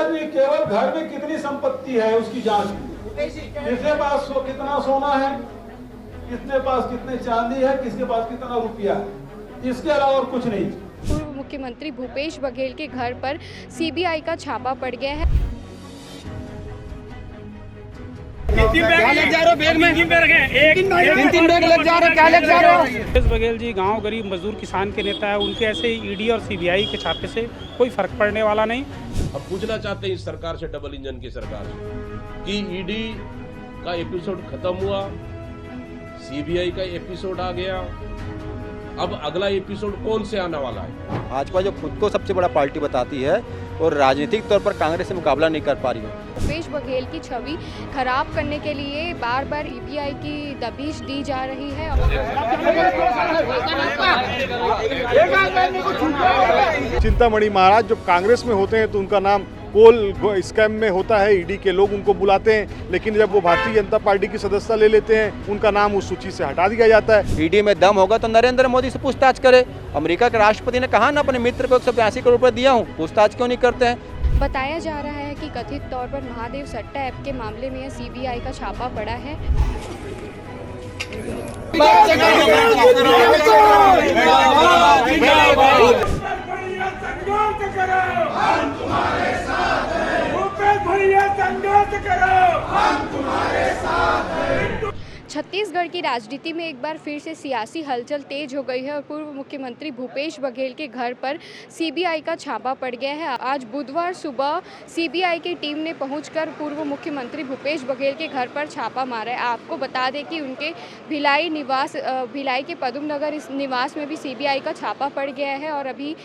जी केवल घर में कितनी संपत्ति है उसकी जांच कीजिए। किसके पास कितना सोना है, किसके पास कितने चांदी है, किसके पास कितना रुपया है, इसके अलावा और कुछ नहीं। पूर्व मुख्यमंत्री भूपेश बघेल के घर पर सीबीआई का छापा पड़ गया है। भूपेश बघेल जी गांव गरीब मजदूर किसान के नेता है, उनके ऐसे ईडी और सीबीआई के छापे से कोई फर्क पड़ने वाला नहीं। अब पूछना चाहते हैं इस सरकार से, डबल इंजन की सरकार से, कि ईडी का एपिसोड खत्म हुआ, सीबीआई का एपिसोड आ गया, अब अगला एपिसोड कौन से आने वाला है? भाजपा जो खुद को सबसे बड़ा पार्टी बताती है और राजनीतिक तौर पर कांग्रेस से मुकाबला नहीं कर पा रही है। भूपेश बघेल की छवि खराब करने के लिए बार बार सीबीआई की दबिश दी जा रही है। चिंतामणि महाराज जब कांग्रेस में होते हैं तो उनका नाम कोल स्कैम में होता है, ईडी के लोग उनको बुलाते हैं, लेकिन जब वो भारतीय जनता पार्टी की सदस्यता ले लेते हैं उनका नाम उस सूची से हटा दिया जाता है। ईडी में दम होगा तो नरेंद्र मोदी से पूछताछ करे। अमेरिका के राष्ट्रपति ने कहा ना अपने मित्र को 182 करोड़ रुपए दिया हूँ, पूछताछ क्यों नहीं करते हैं? बताया जा रहा है कि कथित तौर पर महादेव सट्टा ऐप के मामले में सीबीआई का छापा पड़ा है। छत्तीसगढ़ की राजनीति में एक बार फिर से सियासी हलचल तेज हो गई है और पूर्व मुख्यमंत्री भूपेश बघेल के घर पर सीबीआई का छापा पड़ गया है। आज बुधवार सुबह सीबीआई की टीम ने पहुंचकर पूर्व मुख्यमंत्री भूपेश बघेल के घर पर छापा मारा है। आपको बता दें कि उनके भिलाई के पदम नगर इस निवास में भी सीबीआई का छापा पड़ गया है और अभी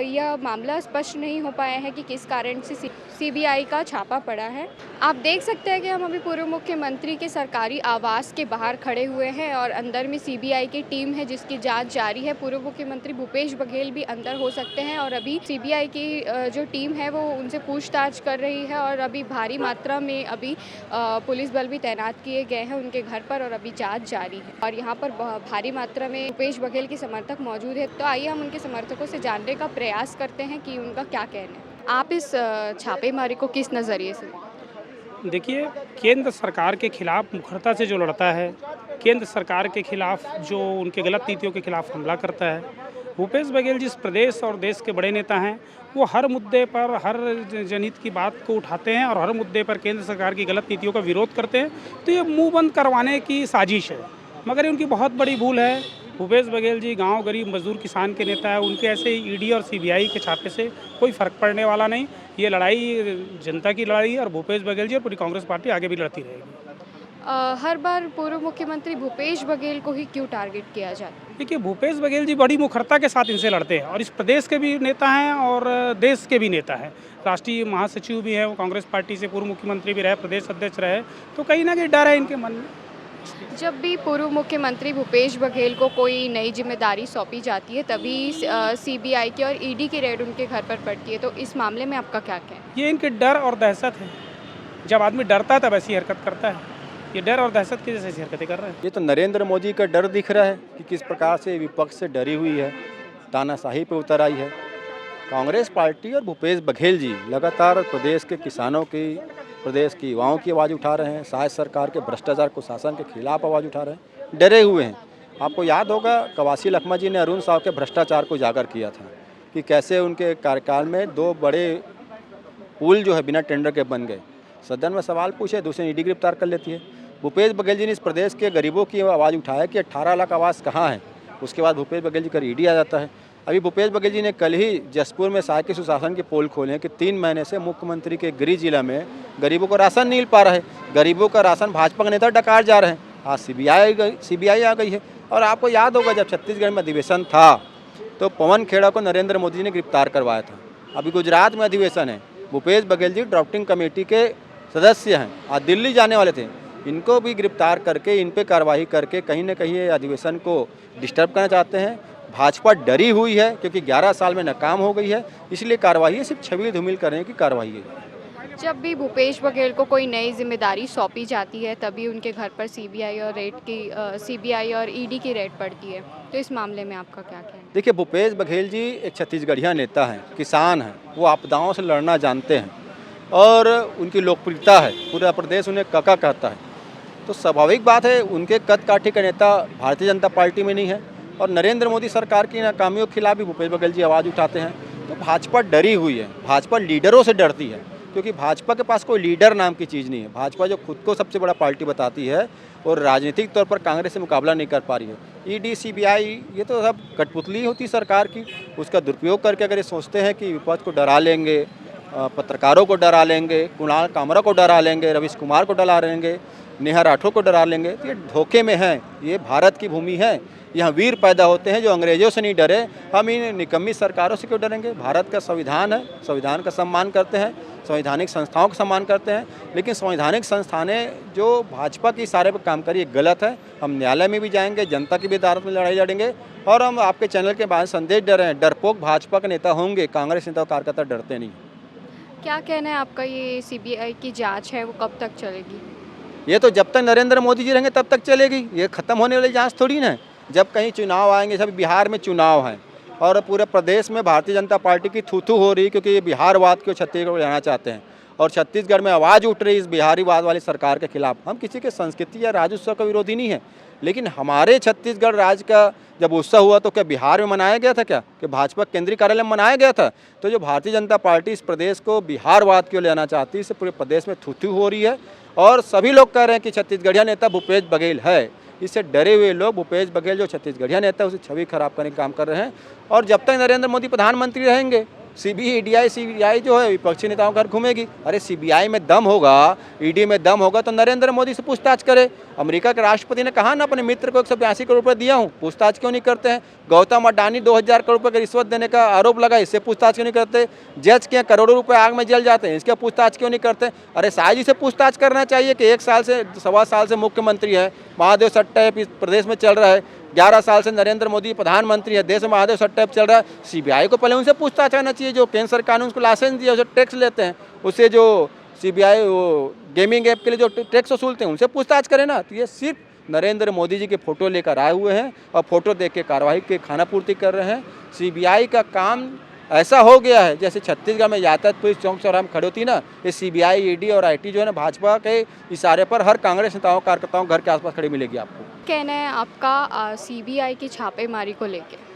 यह मामला स्पष्ट नहीं हो पाया है कि किस कारण से सीबीआई का छापा पड़ा है। आप देख सकते हैं कि हम अभी पूर्व मुख्यमंत्री के सरकारी आवास के बाहर खड़े हुए हैं और अंदर में सीबीआई की टीम है जिसकी जांच जारी है। पूर्व मुख्यमंत्री भूपेश बघेल भी अंदर हो सकते हैं और अभी सीबीआई की जो टीम है वो उनसे पूछताछ कर रही है और अभी भारी मात्रा में अभी पुलिस बल भी तैनात किए गए हैं उनके घर पर और अभी जांच जारी है और यहाँ पर भारी मात्रा में भूपेश बघेल के समर्थक मौजूद है। तो आइए हम उनके समर्थकों से जानने का प्रयास करते हैं कि उनका क्या कहना है। आप इस छापेमारी को किस नज़रिए से? देखिए, केंद्र सरकार के खिलाफ मुखरता से जो लड़ता है, केंद्र सरकार के खिलाफ जो उनके गलत नीतियों के खिलाफ हमला करता है, भूपेश बघेल जिस प्रदेश और देश के बड़े नेता हैं वो हर मुद्दे पर, हर जनहित की बात को उठाते हैं और हर मुद्दे पर केंद्र सरकार की गलत नीतियों का विरोध करते हैं। तो ये मुंह बंद करवाने की साजिश है, मगर ये उनकी बहुत बड़ी भूल है। भूपेश बघेल जी गांव गरीब मजदूर किसान के नेता है, उनके ऐसे ईडी और सीबीआई के छापे से कोई फर्क पड़ने वाला नहीं। ये लड़ाई जनता की लड़ाई है और भूपेश बघेल जी और पूरी कांग्रेस पार्टी आगे भी लड़ती रहेगी। हर बार पूर्व मुख्यमंत्री भूपेश बघेल को ही क्यों टारगेट किया जाता है? देखिए, भूपेश बघेल जी बड़ी मुखरता के साथ इनसे लड़ते हैं और इस प्रदेश के भी नेता हैं और देश के भी नेता हैं। राष्ट्रीय महासचिव भी हैं, वो कांग्रेस पार्टी से पूर्व मुख्यमंत्री भी रहे, प्रदेश अध्यक्ष रहे, तो कहीं ना कहीं डर है इनके मन में। जब भी पूर्व मुख्यमंत्री भूपेश बघेल को कोई नई जिम्मेदारी सौंपी जाती है तभी सीबीआई की और ईडी की रेड उनके घर पर पड़ती है, तो इस मामले में आपका क्या कहना है? ये इनके डर और दहशत है। जब आदमी डरता है तब ऐसी हरकत करता है। ये डर और दहशत की जैसी हरकतें कर रहे हैं। ये तो नरेंद्र मोदी का डर दिख रहा है कि किस प्रकार से विपक्ष से डरी हुई है, तानाशाही पे उतर आई है। कांग्रेस पार्टी और भूपेश बघेल जी लगातार प्रदेश के किसानों की, प्रदेश की युवाओं की आवाज़ उठा रहे हैं, शायद सरकार के भ्रष्टाचार कुशासन के खिलाफ आवाज़ उठा रहे हैं, डरे हुए हैं। आपको याद होगा कवासी लखमा जी ने अरुण साव के भ्रष्टाचार को उजागर किया था कि कैसे उनके कार्यकाल में 2 बड़े पुल जो है बिना टेंडर के बन गए। सदन में सवाल पूछे, दूसरे ईडी गिरफ्तार कर लेती है। भूपेश बघेल जी ने इस प्रदेश के गरीबों की आवाज़ उठाया कि 18 लाख आवास कहाँ है। उसके बाद भूपेश बघेल जी का ईडी आ जाता है। अभी भूपेश बघेल जी ने कल ही जसपुर में शासकीय सुशासन के पोल खोले हैं कि 3 महीने से मुख्यमंत्री के गृह जिला में गरीबों को राशन नहीं मिल पा रहा है। गरीबों का राशन भाजपा के नेता डकार जा रहे हैं। आज सीबीआई आ गई है। और आपको याद होगा जब छत्तीसगढ़ में अधिवेशन था तो पवन खेड़ा को नरेंद्र मोदी जी ने गिरफ्तार करवाया था। अभी गुजरात में अधिवेशन है, भूपेश बघेल जी ड्राफ्टिंग कमेटी के सदस्य हैं, आज दिल्ली जाने वाले थे, इनको भी गिरफ्तार करके इन पे कार्रवाई करके कहीं ना कहीं ये अधिवेशन को डिस्टर्ब करना चाहते हैं। भाजपा डरी हुई है क्योंकि 11 साल में नाकाम हो गई है, इसलिए कार्रवाई सिर्फ छवि धूमिल करने की कार्रवाई है। जब भी भूपेश बघेल को कोई नई जिम्मेदारी सौंपी जाती है तभी उनके घर पर सीबीआई और ईडी की रेड पड़ती है, तो इस मामले में आपका क्या कहना है? देखिए, भूपेश बघेल जी एक छत्तीसगढ़िया नेता हैं, किसान हैं, वो आपदाओं से लड़ना जानते हैं। और उनकी लोकप्रियता है, पूरा प्रदेश उन्हें काका कहता है। तो स्वाभाविक बात है उनके कद काठी का नेता भारतीय जनता पार्टी में नहीं है और नरेंद्र मोदी सरकार की नाकामियों के खिलाफ भी भूपेश बघेल जी आवाज़ उठाते हैं। तो भाजपा डरी हुई है, भाजपा लीडरों से डरती है, क्योंकि भाजपा के पास कोई लीडर नाम की चीज़ नहीं है। भाजपा जो खुद को सबसे बड़ा पार्टी बताती है और राजनीतिक तौर पर कांग्रेस से मुकाबला नहीं कर पा रही है। ईडी, सीबीआई ये तो सब कठपुतली होती सरकार की, उसका दुरुपयोग करके अगर ये सोचते हैं कि विपक्ष को डरा लेंगे, पत्रकारों को डरा लेंगे, कुणाल कामरा को डरा लेंगे, रवीश कुमार को डरा लेंगे, नेहा राठौर को डरा लेंगे, तो ये धोखे में हैं। ये भारत की भूमि है, यहाँ वीर पैदा होते हैं जो अंग्रेज़ों से नहीं डरे। हम इन निकम्मी सरकारों से क्यों डरेंगे? भारत का संविधान है, संविधान का सम्मान करते हैं, संवैधानिक संस्थाओं का सम्मान करते हैं, लेकिन संवैधानिक संस्थानें जो भाजपा की इशारे पर काम करी गलत है। हम न्यायालय में भी जाएंगे, जनता की भी अदालत में लड़ाई लड़ेंगे और हम आपके चैनल के बाद संदेश दे रहे हैं, डरपोक भाजपा के नेता होंगे, कांग्रेस नेता और कार्यकर्ता डरते नहीं। क्या कहना है आपका, ये सीबीआई की जांच है वो कब तक चलेगी? ये तो जब तक नरेंद्र मोदी जी रहेंगे तब तक चलेगी, ये ख़त्म होने वाली जांच थोड़ी ना है। जब कहीं चुनाव आएंगे, सब बिहार में चुनाव है और पूरे प्रदेश में भारतीय जनता पार्टी की थू हो रही, क्योंकि ये बिहारवाद को छत्तीसगढ़ में लाना चाहते हैं और छत्तीसगढ़ में आवाज़ उठ रही इस बिहारीवाद वाली सरकार के खिलाफ। हम किसी के संस्कृति या राज्योत्सव का विरोधी नहीं है, लेकिन हमारे छत्तीसगढ़ राज्य का जब उत्सव हुआ तो क्या बिहार में मनाया गया था? क्या कि भाजपा केंद्रीय कार्यालय में मनाया गया था? तो जो भारतीय जनता पार्टी इस प्रदेश को बिहारवाद क्यों लेना चाहती है, इससे पूरे प्रदेश में थू हो रही है और सभी लोग कह रहे हैं कि छत्तीसगढ़िया नेता भूपेश बघेल है। इससे डरे हुए लोग भूपेश बघेल जो छत्तीसगढ़िया नेता है उसे छवि खराब करने का काम कर रहे हैं और जब तक नरेंद्र मोदी प्रधानमंत्री रहेंगे सीबीआई जो है विपक्षी नेताओं का घर घूमेगी। अरे सीबीआई में दम होगा, ईडी में दम होगा तो नरेंद्र मोदी से पूछताछ करे। अमेरिका के राष्ट्रपति ने कहा ना अपने मित्र को 182 करोड़ रुपये दिया हूँ, पूछताछ क्यों नहीं करते हैं? गौतम अडानी 2000 करोड़ रुपये की रिश्वत देने का आरोप लगा, इससे पूछताछ क्यों नहीं करते? जज के करोड़ों रुपए आग में जल जाते हैं, इसके पूछताछ क्यों नहीं करते? अरे शाह जी से पूछताछ करना चाहिए कि 1 साल से 1.25 साल से मुख्यमंत्री है, महादेव सट्टा प्रदेश में चल रहा है, 11 साल से नरेंद्र मोदी प्रधानमंत्री है, देश में महादेव सट्टा चल रहा है। सीबीआई को पहले उनसे पूछताछ करना चाहिए, जो केंद्र सरकार ने उसको लाइसेंस दिया, उसे टैक्स लेते हैं, उससे जो सीबीआई वो गेमिंग ऐप के लिए जो टैक्स वसूलते हैं उनसे पूछताछ करें ना। तो ये सिर्फ नरेंद्र मोदी जी के फोटो लेकर आए हुए हैं और फोटो देख के कार्रवाई के खाना पूर्ति कर रहे हैं। सीबीआई का काम ऐसा हो गया है जैसे छत्तीसगढ़ में यातायात पुलिस चौक चौराहे में खड़ी होती ना, ये सीबीआई, ईडी और आईटी जो है ना भाजपा के इशारे पर हर कांग्रेस नेताओं कार्यकर्ताओं घर के आसपास खड़ी मिलेगी आपको। कहना है आपका सीबीआई की छापेमारी को लेकर?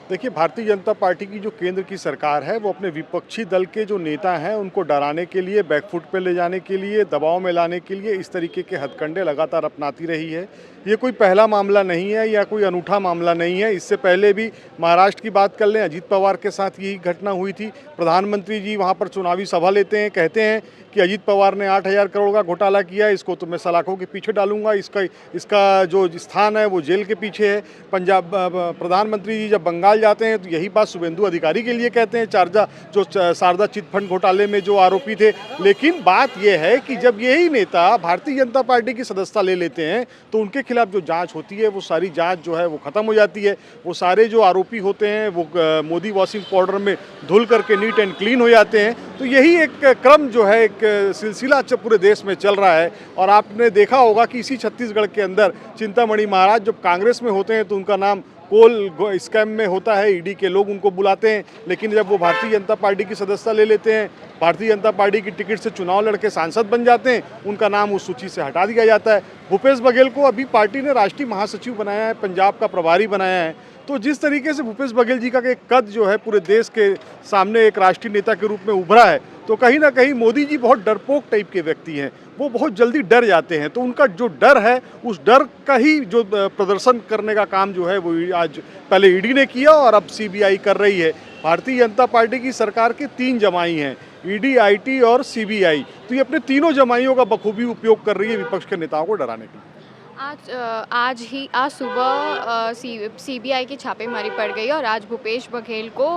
देखिए, भारतीय जनता पार्टी की जो केंद्र की सरकार है वो अपने विपक्षी दल के जो नेता हैं उनको डराने के लिए, बैकफुट पे ले जाने के लिए, दबाव में लाने के लिए इस तरीके के हथकंडे लगातार अपनाती रही है। ये कोई पहला मामला नहीं है या कोई अनूठा मामला नहीं है। इससे पहले भी महाराष्ट्र की बात कर लें, अजीत पवार के साथ यही घटना हुई थी। प्रधानमंत्री जी वहाँ पर चुनावी सभा लेते हैं, कहते हैं कि अजीत पवार ने 8000 करोड़ का घोटाला किया, इसको तो मैं सलाखों के पीछे डालूंगा, इसका जो स्थान है वो जेल के पीछे है। पंजाब प्रधानमंत्री जी जब बंगाल जाते हैं तो यही बात शुभेंदु अधिकारी के लिए कहते हैं, शारदा चिटफंड घोटाले में जो आरोपी थे। लेकिन बात यह है कि जब यही नेता भारतीय जनता पार्टी की सदस्यता ले लेते हैं तो उनके खिलाफ जो जांच होती है वो सारी जांच जो है वो खत्म हो जाती है। वो सारे जो आरोपी होते हैं वो मोदी वॉशिंग पाउडर में धुल करके नीट एंड क्लीन हो जाते हैं। तो यही एक क्रम जो है, एक सिलसिला पूरे देश में चल रहा है। और आपने देखा होगा कि इसी छत्तीसगढ़ के अंदर चिंतामणि महाराज जब कांग्रेस में होते हैं तो उनका नाम कोल स्कैम में होता है, ईडी के लोग उनको बुलाते हैं, लेकिन जब वो भारतीय जनता पार्टी की सदस्यता ले लेते हैं, भारतीय जनता पार्टी की टिकट से चुनाव लड़के सांसद बन जाते हैं, उनका नाम उस सूची से हटा दिया जाता है। भूपेश बघेल को अभी पार्टी ने राष्ट्रीय महासचिव बनाया है, पंजाब का प्रभारी बनाया है। तो जिस तरीके से भूपेश बघेल जी का एक कद जो है पूरे देश के सामने एक राष्ट्रीय नेता के रूप में उभरा है, तो कहीं ना कहीं मोदी जी बहुत डरपोक टाइप के व्यक्ति हैं, वो बहुत जल्दी डर जाते हैं। तो उनका जो डर है उस डर का ही जो प्रदर्शन करने का काम जो है वो आज पहले ईडी ने किया और अब सीबीआई कर रही है। भारतीय जनता पार्टी की सरकार के 3 जमाई हैं, ईडी, आईटी और सीबीआई। तो ये अपने तीनों जमाइयों का बखूबी उपयोग कर रही है विपक्ष के नेताओं को डराने के लिए। आज सुबह सीबीआई की छापेमारी पड़ गई और आज भूपेश बघेल को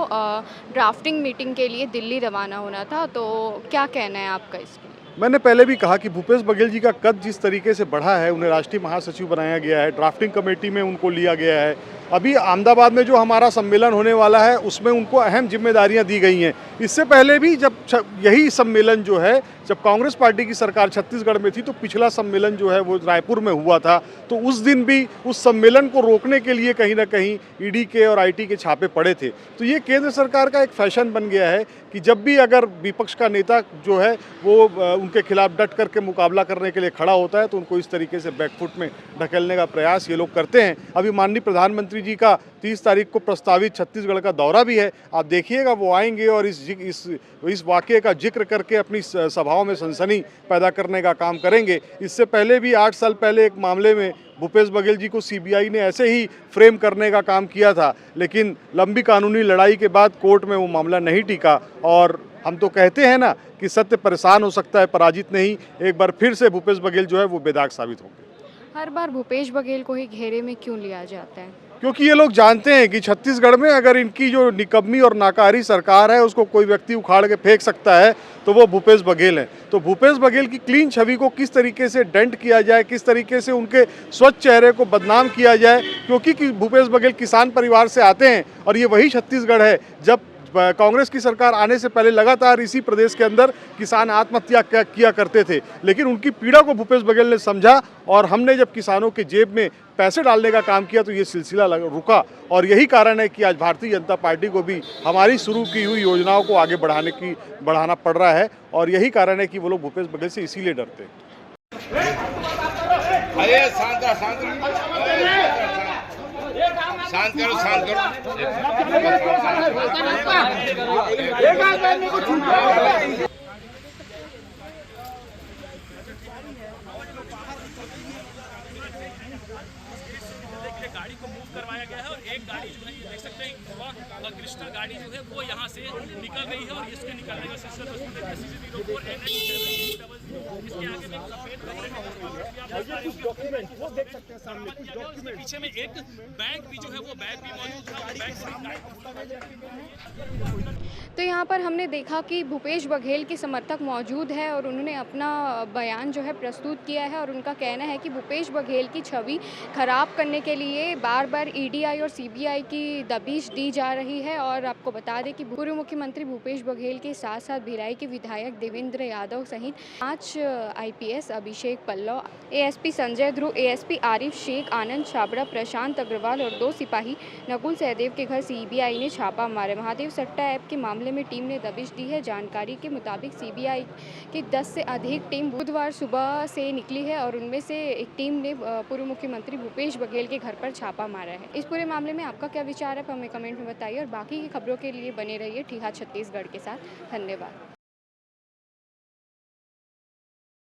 ड्राफ्टिंग मीटिंग के लिए दिल्ली रवाना होना था, तो क्या कहना है आपका इसके लिए? मैंने पहले भी कहा कि भूपेश बघेल जी का कद जिस तरीके से बढ़ा है, उन्हें राष्ट्रीय महासचिव बनाया गया है, ड्राफ्टिंग कमेटी में उनको लिया गया है। अभी अहमदाबाद में जो हमारा सम्मेलन होने वाला है उसमें उनको अहम जिम्मेदारियां दी गई हैं। इससे पहले भी जब यही सम्मेलन जो है, जब कांग्रेस पार्टी की सरकार छत्तीसगढ़ में थी तो पिछला सम्मेलन जो है वो रायपुर में हुआ था, तो उस दिन भी उस सम्मेलन को रोकने के लिए कहीं ना कहीं ईडी के और आईटी के छापे पड़े थे। तो ये केंद्र सरकार का एक फैशन बन गया है कि जब भी अगर विपक्ष का नेता जो है वो उनके खिलाफ डट करके मुकाबला करने के लिए खड़ा होता है तो उनको इस तरीके से बैकफुट में ढकेलने का प्रयास ये लोग करते हैं। अभी माननीय प्रधानमंत्री जी का 30 तारीख को प्रस्तावित छत्तीसगढ़ का दौरा भी है, आप देखिएगा वो आएंगे और इस वाक़ये का जिक्र करके अपनी सभाओं में सनसनी पैदा करने का काम करेंगे। इससे पहले भी 8 साल पहले एक मामले में भूपेश बघेल जी को सीबीआई ने ऐसे ही फ्रेम करने का काम किया था, लेकिन लंबी कानूनी लड़ाई के बाद कोर्ट में वो मामला नहीं टिका। और हम तो कहते हैं ना कि सत्य परेशान हो सकता है, पराजित नहीं। एक बार फिर से भूपेश बघेल जो है वो बेदाग साबित होंगे। हर बार भूपेश बघेल को ही घेरे में क्यों लिया जाता है? क्योंकि ये लोग जानते हैं कि छत्तीसगढ़ में अगर इनकी जो निकम्मी और नाकारी सरकार है उसको कोई व्यक्ति उखाड़ के फेंक सकता है तो वो भूपेश बघेल हैं। तो भूपेश बघेल की क्लीन छवि को किस तरीके से डेंट किया जाए, किस तरीके से उनके स्वच्छ चेहरे को बदनाम किया जाए, क्योंकि भूपेश बघेल किसान परिवार से आते हैं और ये वही छत्तीसगढ़ है जब कांग्रेस की सरकार आने से पहले लगातार इसी प्रदेश के अंदर किसान आत्महत्या किया करते थे, लेकिन उनकी पीड़ा को भूपेश बघेल ने समझा और हमने जब किसानों के जेब में पैसे डालने का काम किया तो ये सिलसिला रुका। और यही कारण है कि आज भारतीय जनता पार्टी को भी हमारी शुरू की हुई योजनाओं को आगे बढ़ाना पड़ रहा है और यही कारण है कि वो लोग भूपेश बघेल से इसीलिए डरते हैं। शांत करो। गाड़ी को मूव करवाया गया है और एक गाड़ी जो है देख सकते हैं कृष्णा गाड़ी जो है वो यहाँ से निकल रही है और इसके निकलने का सिलसिला इसके आगे में सफेद डॉक्यूमेंट वो देख सकते हैं सामने कुछ डॉक्यूमेंट पीछे में एक बैग भी जो है वो बैग भी मौजूद था। तो यहाँ पर हमने देखा कि भूपेश बघेल के समर्थक मौजूद है और उन्होंने अपना बयान जो है प्रस्तुत किया है और उनका कहना है कि भूपेश बघेल की छवि खराब करने के लिए बार बार ईडीआई और सीबीआई की दबिश दी जा रही है। और आपको बता दें कि पूर्व मुख्यमंत्री भूपेश बघेल के साथ साथ भिलाई के विधायक देवेंद्र यादव सहित 5 IPS अभिषेक पल्लव, ASP संजय ध्रुव, ASP आरिफ शेख, आनंद छाबड़ा, प्रशांत अग्रवाल और 2 सिपाही नकुल सहदेव के घर सीबीआई ने छापा मारे। महादेव सट्टा ऐप के मामले में टीम ने दबिश दी है। जानकारी के मुताबिक सीबीआई की 10 से अधिक टीम बुधवार सुबह से निकली है और उनमें से एक टीम ने पूर्व मुख्यमंत्री भूपेश बघेल के घर पर छापा मारा है। इस पूरे मामले में आपका क्या विचार है हमें कमेंट में बताइए और बाकी की खबरों के लिए बने रहिए ठीहा छत्तीसगढ़ के साथ। धन्यवाद।